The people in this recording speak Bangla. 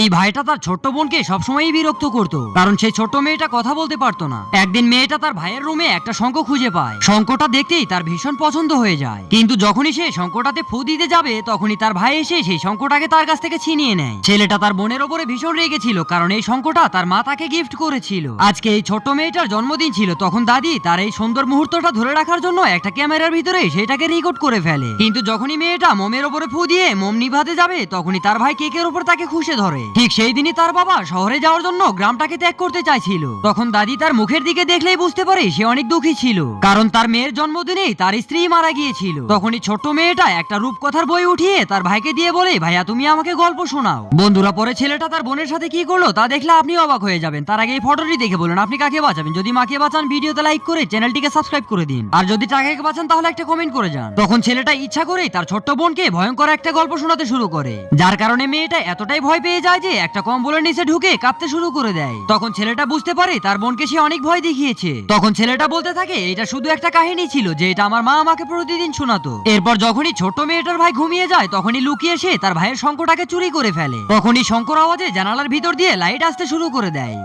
এই ভাইটা তার ছোট্ট বোনকে সবসময়ই বিরক্ত করতো, কারণ সেই ছোট্ট মেয়েটা কথা বলতে পারতো না। একদিন মেয়েটা তার ভাইয়ের রুমে একটা শঙ্খ খুঁজে পায়। শঙ্খটা দেখতেই তার ভীষণ পছন্দ হয়ে যায়, কিন্তু যখনই সে শঙ্খটাতে ফু দিতে যাবে তখনই তার ভাই এসে সেই শঙ্খটাকে তার কাছ থেকে ছিনিয়ে নেয়। ছেলেটা তার বোনের ওপরে ভীষণ রেগেছিল, কারণ এই শঙ্খটা তার মা তাকে গিফট করেছিল। আজকে এই ছোট্ট মেয়েটার জন্মদিন ছিল, তখন দাদি তার এই সুন্দর মুহূর্তটা ধরে রাখার জন্য একটা ক্যামেরার ভিতরে সেটাকে রেকর্ড করে ফেলে। কিন্তু যখনই মেয়েটা মোমের ওপরে ফু দিয়ে মোম নিভাতে যাবে তখনই তার ভাই কেকের উপর তাকে খুশে ধরে। ঠিক সেই দিনই তার বাবা শহরে যাওয়ার জন্য গ্রামটাকে ত্যাগ করতে চাইছিল। তখন দাদি তার মুখের দিকে দেখলেই বুঝতে পারে সে অনেক দুঃখী ছিল, কারণ তার মেয়ের জন্মদিনেই তার স্ত্রী মারা গিয়েছিল। তখনই ছোট্ট মেয়েটা একটা রূপকথার বই উঠিয়ে তার ভাইকে দিয়ে বলে, ভাইয়া তুমি আমাকে গল্প শোনাও। বন্ধুরা, পরে ছেলেটা তার বোনের সাথে কি করলো তা দেখলে আপনি অবাক হয়ে যাবেন। তার আগে এই ফটোটি দেখে বলুন আপনি কাকে বাঁচাবেন। যদি মাকে বাঁচান ভিডিওতে লাইক করে চ্যানেলটিকে সাবস্ক্রাইব করে দিন, আর যদি টাকাকে বাঁচান তাহলে একটা কমেন্ট করে যান। তখন ছেলেটা ইচ্ছা করেই তার ছোট্ট বোনকে ভয়ঙ্কর একটা গল্প শোনাতে শুরু করে, যার কারণে মেয়েটা এতটাই ভয় পেয়ে যায় যে একটা কম্বলের নিচে ঢুকে কাঁদতে শুরু করে দেয়। তখন ছেলেটা বুঝতে পারে তার বোনকে সে অনেক ভয় দেখিয়েছে। তখন ছেলেটা বলতে থাকে, এটা শুধু একটা কাহিনী ছিল যে এটা আমার মা আমাকে প্রতিদিন শোনাতো। এরপর যখনই ছোট্ট মেয়েটার ভাই ঘুমিয়ে যায় তখনই লুকিয়ে সে তার ভাইয়ের শঙ্খটাকে চুরি করে ফেলে। তখনই শঙ্কর আওয়াজে জানালার ভিতর দিয়ে লাইট আসতে শুরু করে দেয়।